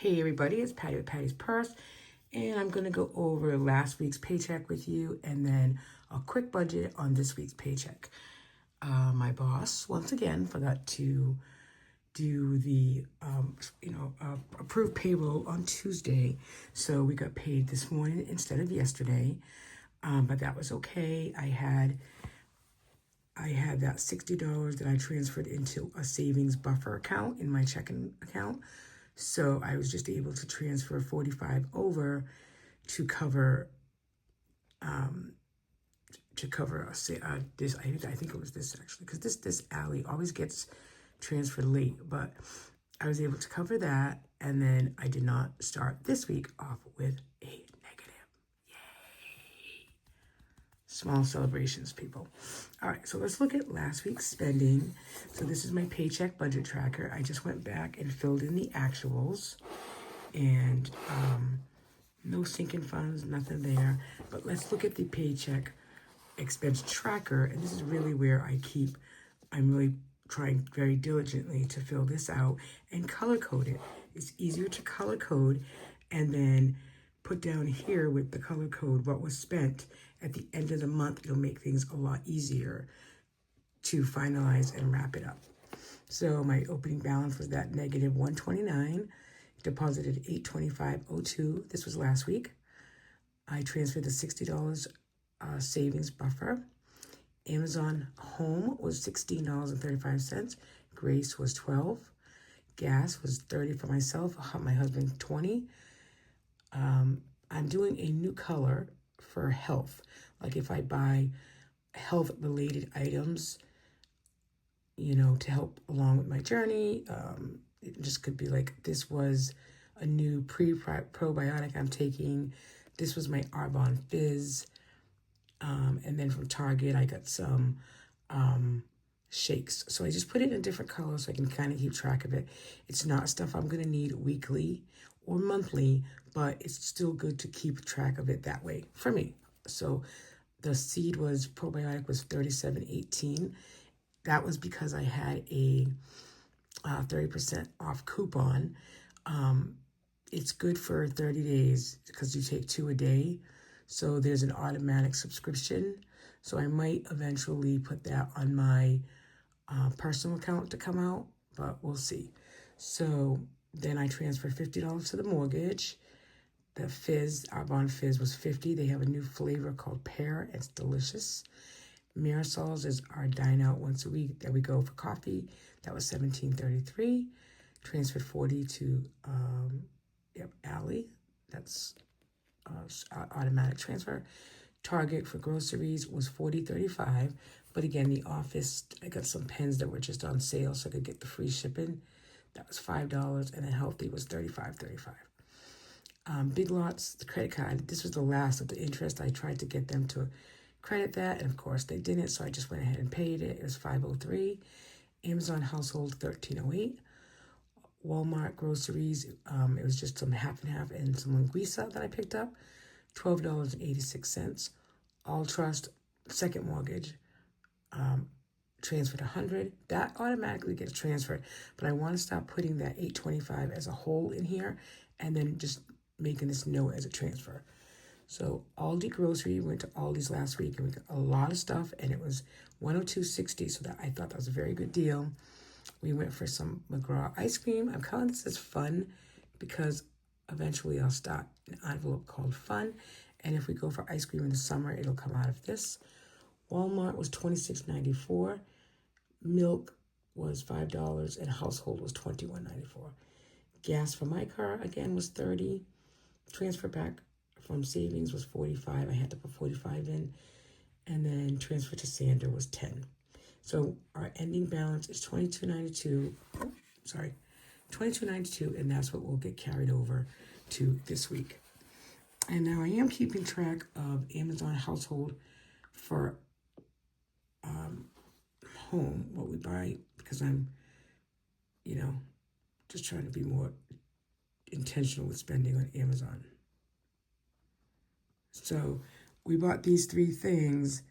Hey everybody, it's Patty with Patty's Purse, and I'm going to go over last week's paycheck with you and then a quick budget on this week's paycheck. My boss, once again, forgot to do the, approved payroll on Tuesday, so we got paid this morning instead of yesterday, but that was okay. I had that $60 that I transferred into a savings buffer account in my checking account. So I was just able to transfer 45 over to cover this. I think it was this actually, because this alley always gets transferred late, but I was able to cover that, and then I did not start this week off with a negative. Yay! Small celebrations, people. All right, so let's look at last week's spending. So this is my paycheck budget tracker. I just went back and filled in the actuals, and no sinking funds, nothing there. But let's look at the paycheck expense tracker, and this is really where I'm really trying very diligently to fill this out and color code it. It's easier to color code and then put down here with the color code what was spent at the end of the month. It'll make things a lot easier to finalize and wrap it up. So my opening balance was that negative 129, deposited 825.02. This was last week. I transferred the $60 savings buffer. Amazon Home was $16.35. Grace was $12. Gas was $30 for myself. My husband $20. I'm doing a new color for health. Like if I buy health-related items, to help along with my journey, it just could be like, this was a new probiotic I'm taking. This was my Arbonne Fizz. And then from Target, I got some shakes. So I just put it in a different color so I can kind of keep track of it. It's not stuff I'm going to need weekly or monthly, but it's still good to keep track of it that way for me. So the probiotic was $37.18. That was because I had a 30% off coupon. It's good for 30 days because you take 2 a day. So there's an automatic subscription. So I might eventually put that on my personal account to come out, but we'll see. So then I transferred $50 to the mortgage. The Fizz, Arbonne Fizz was $50. They have a new flavor called pear. It's delicious. Marisol's is our dine out once a week that we go for coffee. That was $17.33. Transferred $40 to Alley. That's automatic transfer. Target for groceries was $40.35. But again, the office, I got some pens that were just on sale so I could get the free shipping. That was $5, and then Healthy was $35.35. Big Lots, the credit card, this was the last of the interest. I tried to get them to credit that, and of course they didn't, so I just went ahead and paid it. It was $503. Amazon Household, $1308. Walmart groceries, it was just some half and half and some linguiça that I picked up, $12.86. All Trust, second mortgage, transferred $100. That automatically gets transferred, but I want to stop putting that $825 as a whole in here and then just making this note as a transfer. So Aldi grocery, went to Aldi's last week and we got a lot of stuff, and it was $102.60. So that I thought that was a very good deal. We went for some McGraw ice cream. I'm calling this as fun because eventually I'll start an envelope called fun. And if we go for ice cream in the summer, it'll come out of this. Walmart was $26.94. Milk was $5 and household was $21.94. Gas for my car, again, was $30. Transfer back from savings was $45. I had to put $45 in. And then transfer to Sander was $10. So our ending balance is $22.92, and that's what will get carried over to this week. And now I am keeping track of Amazon Household for home, what we buy, because I'm, just trying to be more intentional with spending on Amazon. So we bought these 3 things,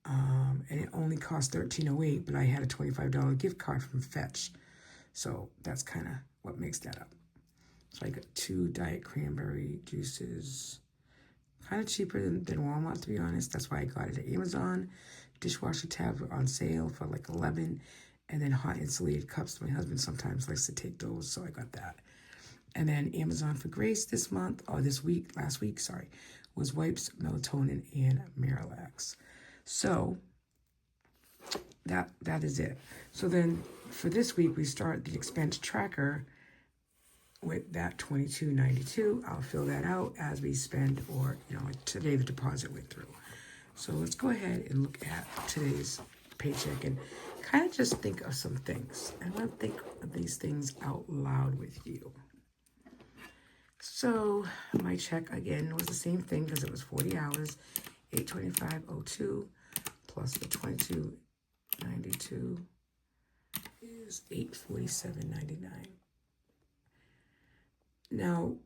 and it only cost $13.08, but I had a $25 gift card from Fetch. So that's kind of what makes that up. So I got 2 diet cranberry juices. Kind of cheaper than Walmart, to be honest. That's why I got it at Amazon. Dishwasher tabs were on sale for like 11. And then hot insulated cups. My husband sometimes likes to take those, so I got that. And then Amazon for Grace this month, or this week, last week, sorry, was wipes, melatonin, and Miralax. So that is it. So then for this week, we start the expense tracker with that $22.92. I'll fill that out as we spend, or like today the deposit went through. So let's go ahead and look at today's paycheck and kind of just think of some things. I want to think of these things out loud with you. So my check again was the same thing because it was 40 hours, $825.02 plus the $22.92 is $847.99. Now,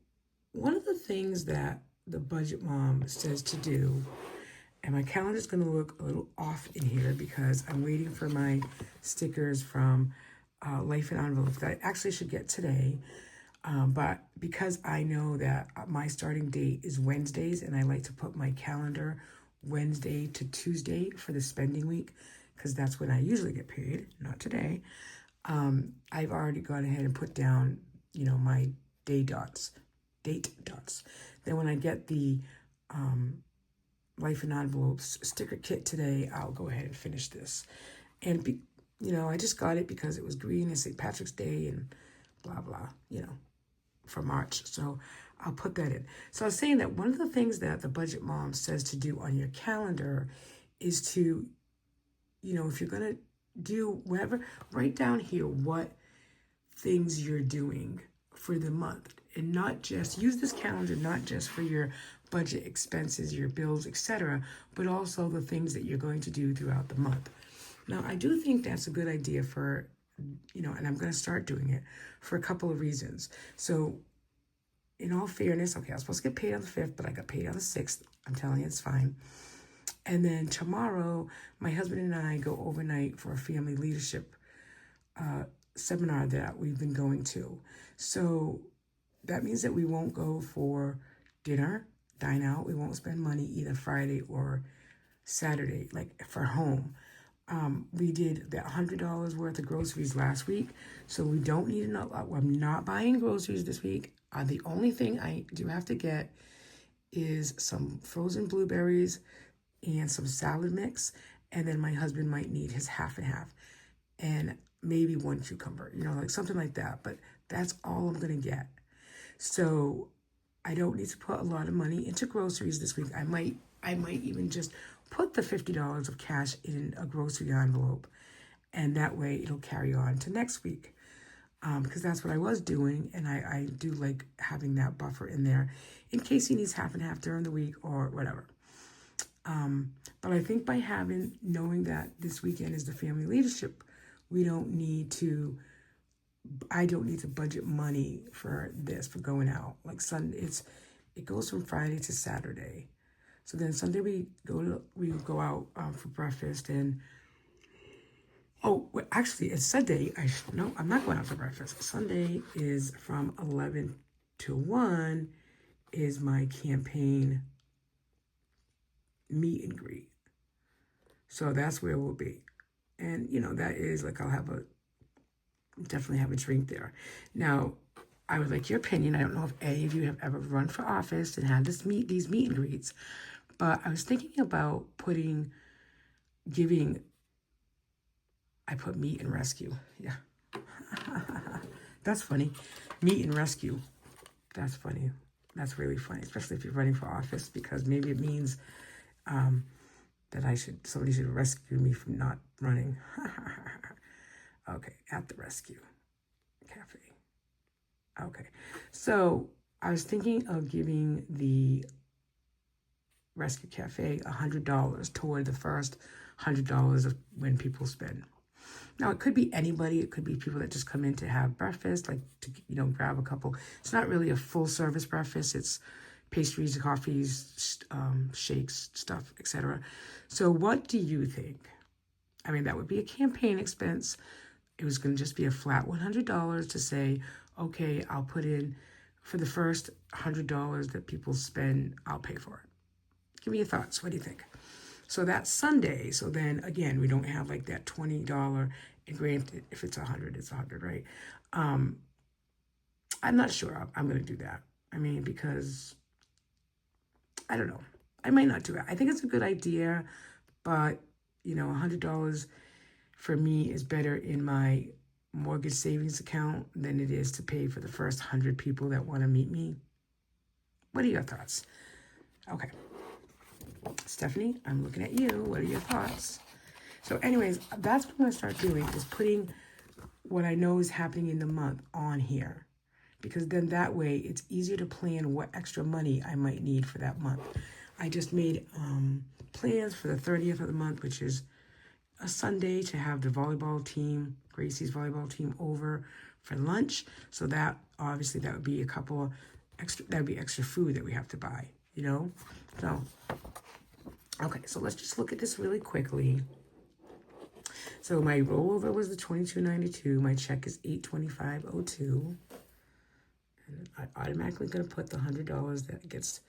one of the things that the budget mom says to do, and my calendar's going to look a little off in here because I'm waiting for my stickers from Life in Envelopes that I actually should get today. But because I know that my starting date is Wednesdays and I like to put my calendar Wednesday to Tuesday for the spending week because that's when I usually get paid, not today. I've already gone ahead and put down, my date dots. Then when I get the Life in Envelopes sticker kit today, I'll go ahead and finish this. And, I just got it because it was green and St. Patrick's Day and blah, blah, for March. So I'll put that in. So I was saying that one of the things that the budget mom says to do on your calendar is to, if you're going to do whatever, write down here what things you're doing for the month, and not just use this calendar, not just for your budget expenses, your bills, etc., but also the things that you're going to do throughout the month. Now, I do think that's a good idea for, and I'm going to start doing it for a couple of reasons. So in all fairness, okay, I was supposed to get paid on the 5th, but I got paid on the 6th. I'm telling you, it's fine. And then tomorrow, my husband and I go overnight for a family leadership seminar that we've been going to. So that means that we won't go for dinner, dine out. We won't spend money either Friday or Saturday, like for home. We did that $100 worth of groceries last week, so we don't need I'm not buying groceries this week. The only thing I do have to get is some frozen blueberries and some salad mix, and then my husband might need his half and half, and maybe one cucumber, like something like that. But that's all I'm gonna get. So I don't need to put a lot of money into groceries this week. I might even just put the $50 of cash in a grocery envelope, and that way it'll carry on to next week. Because that's what I was doing, and I do like having that buffer in there in case he needs half and half during the week or whatever. But I think by knowing that this weekend is the family leadership, I don't need to budget money for this, for going out. Like Sunday, it goes from Friday to Saturday. So then Sunday we go out for breakfast, and actually it's Sunday. I'm not going out for breakfast. Sunday is from 11 to 1 is my campaign meet and greet. So that's where we'll be. And that is like, definitely have a drink there. Now, I would like your opinion. I don't know if any of you have ever run for office and had these meet and greets, but I was thinking about I put meet and rescue. Yeah. That's funny. Meet and rescue. That's funny. That's really funny, especially if you're running for office, because maybe it means that somebody should rescue me from not running. Okay, at the rescue cafe. Okay, so I was thinking of giving the rescue cafe $100 toward the first $100 of when people spend. Now, it could be anybody. It could be people that just come in to have breakfast, like to grab a couple. It's not really a full service breakfast. It's pastries, coffees, shakes, stuff, etc. So what do you think? I mean, that would be a campaign expense. It was going to just be a flat $100 to say, okay, I'll put in for the first $100 that people spend, I'll pay for it. Give me your thoughts. What do you think? So that's Sunday. So then again, we don't have like that $20. And granted, if it's 100, it's 100, right? I'm not sure I'm going to do that. I mean, because I don't know. I might not do it. I think it's a good idea, but you know, $100 for me is better in my mortgage savings account than it is to pay for the first 100 people that want to meet me. What are your thoughts? Okay. Stephanie, I'm looking at you. What are your thoughts? So anyways, that's what I'm going to start doing, is putting what I know is happening in the month on here. Because then that way it's easier to plan what extra money I might need for that month. I just made plans for the 30th of the month, which is a Sunday, to have the volleyball team, Gracie's volleyball team, over for lunch. So that, obviously, that would be a couple extra, that would be extra food that we have to buy, you know? So, okay, so let's just look at this really quickly. So my rollover was the $22.92. My check is $825.02. And I'm automatically going to put the $100 that gets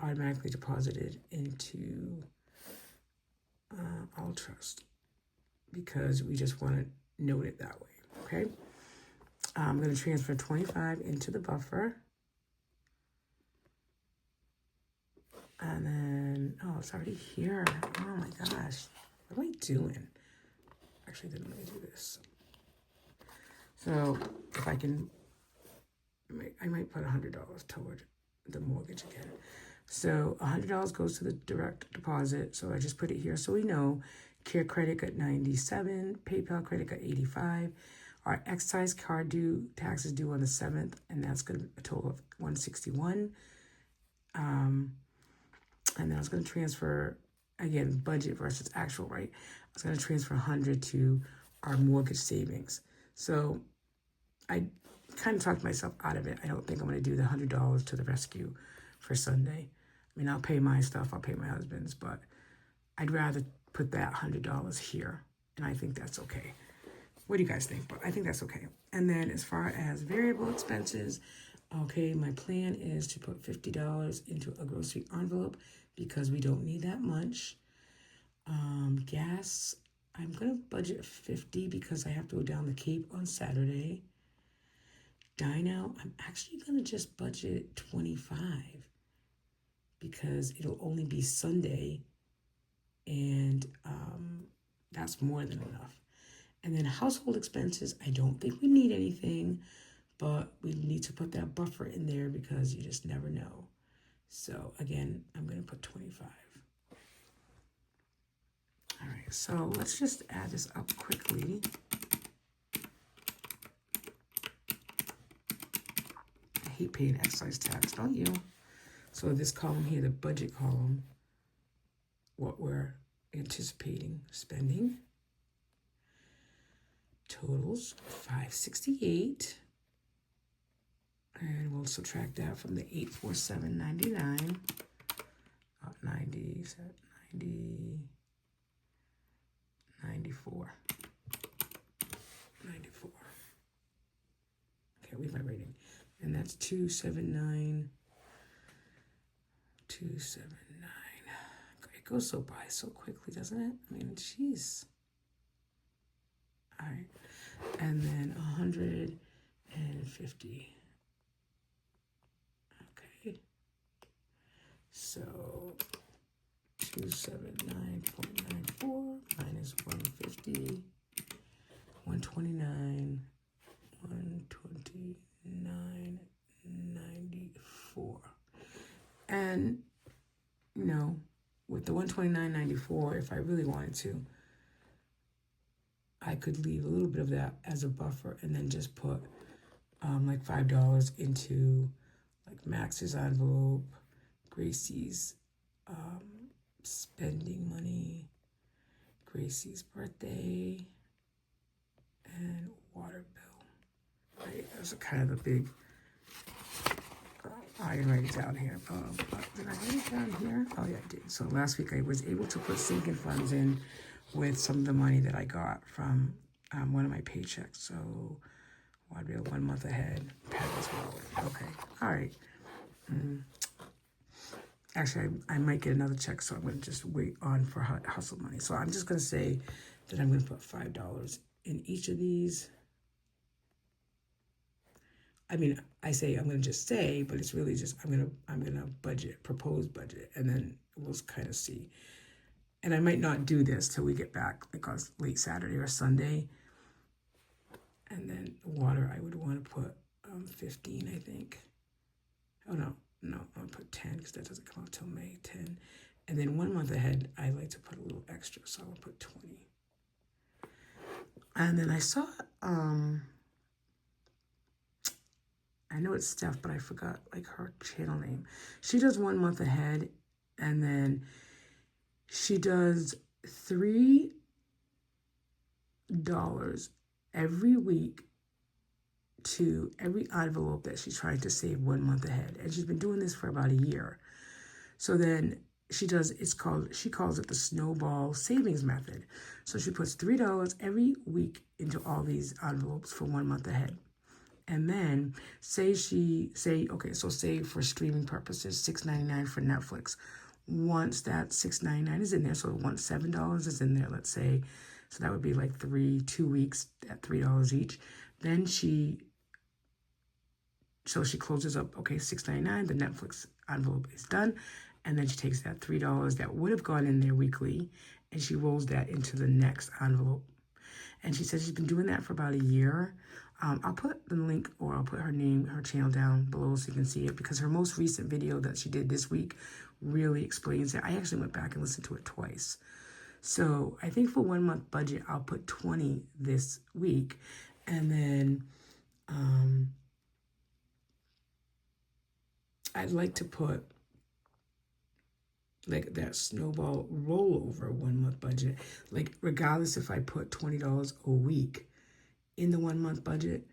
automatically deposited into All Trust, because we just want to note it that way, okay? I'm going to transfer 25 into the buffer. And then, oh, it's already here. Oh my gosh. What am I doing? Actually, then let me do this. So if I can, I might put $100 toward the mortgage again. So $100 goes to the direct deposit. So I just put it here so we know. Care credit got 97, PayPal credit got 85. Our excise card taxes due on the 7th, and that's going to be a total of 161. And then I was going to transfer, again, budget versus actual, right? I was going to transfer 100 to our mortgage savings. So I kind of talked myself out of it. I don't think I'm going to do the $100 to the rescue for Sunday. I mean, I'll pay my stuff, I'll pay my husband's, but I'd rather put that $100 here, and I think that's okay. What do you guys think? But I think that's okay. And then as far as variable expenses, okay, my plan is to put $50 into a grocery envelope because we don't need that much. Gas, I'm going to budget $50 because I have to go down the Cape on Saturday. Dine out, I'm actually going to just budget $25 because it'll only be Sunday, and that's more than enough. And then household expenses, I don't think we need anything, but we need to put that buffer in there because you just never know. So again, I'm going to put 25. All right, so let's just add this up quickly. I hate paying excise tax, don't you? So this column here, the budget column, what we're anticipating spending, totals $568, and we'll subtract that from the $847.99, 94. Okay, leave my rating, and that's 279. It goes so by so quickly, doesn't it? I mean, jeez. All right, and then 150. Okay, so 279.94 minus 150, 129, 129.94. And, you know, with the 129.94, if I really wanted to, I could leave a little bit of that as a buffer and then just put like $5 into like Max's envelope, Gracie's spending money, Gracie's birthday, and water bill. Right, those are kind of the big. I didn't write it down here. Did I write it down here? Oh yeah, I did. So last week I was able to put sinking funds in with some of the money that I got from one of my paychecks. So Water bill 1 month ahead. Package wallet. Okay. All right. Actually, I might get another check, so I'm going to just wait on for hustle money. So I'm just going to say that I'm going to put $5 in each of these. I mean, I say I'm going to just say, but it's really just I'm going to budget, propose budget, and then we'll kind of see. And I might not do this till we get back, like on late Saturday or Sunday. And then water, I would want to put 15, I think. Oh, no, I'm going to put 10 because that doesn't come out till May, 10. And then 1 month ahead, I like to put a little extra, so I'll put 20. And then I saw, I know it's Steph, but I forgot like her channel name. She does 1 month ahead, and then she does $3 every week to every envelope that she's trying to save 1 month ahead. And she's been doing this for about a year. So then she calls it the snowball savings method. So she puts $3 every week into all these envelopes for 1 month ahead. And then say for streaming purposes, $6.99 for Netflix. Once that $6.99 is in there, so once $7 is in there, let's say, so that would be like 2 weeks at $3 each. Then she closes up, okay, $6.99, the Netflix envelope is done. And then she takes that $3 that would have gone in there weekly, and she rolls that into the next envelope. And she says she's been doing that for about a year. I'll put the link, or I'll put her name, her channel down below so you can see it, because her most recent video that she did this week really explains it. I actually went back and listened to it twice. So I think for 1 month budget, I'll put 20 this week. And then I'd like to put like that snowball rollover 1 month budget. Like regardless if I put $20 a week in the 1 month budget,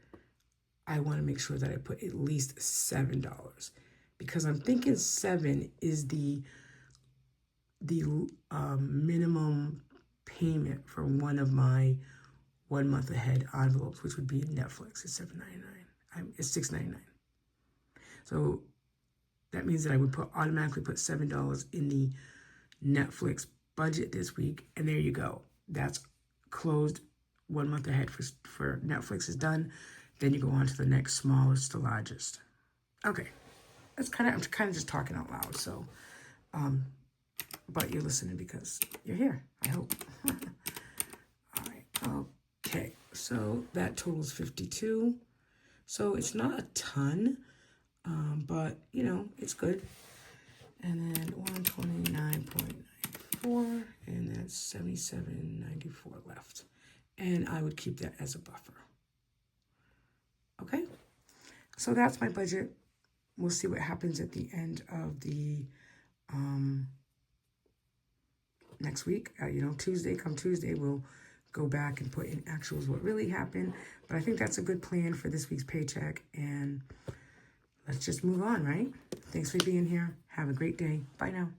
I want to make sure that I put at least $7, because I'm thinking 7 is the minimum payment for one of my 1 month ahead envelopes, which would be Netflix. It's $7.99. It's $6.99. So that means that I would automatically put $7 in the Netflix budget this week, and there you go. That's closed. 1 month ahead for Netflix is done. Then you go on to the next smallest to largest. Okay, I'm kind of just talking out loud. So, but you're listening because you're here, I hope. All right, okay. So that totals 52. So it's not a ton, but you know, it's good. And then 129.94, and that's 77.94 left. And I would keep that as a buffer. Okay, so that's my budget. We'll see what happens at the end of the next week. Come Tuesday, we'll go back and put in actuals what really happened. But I think that's a good plan for this week's paycheck. And let's just move on, right? Thanks for being here. Have a great day. Bye now.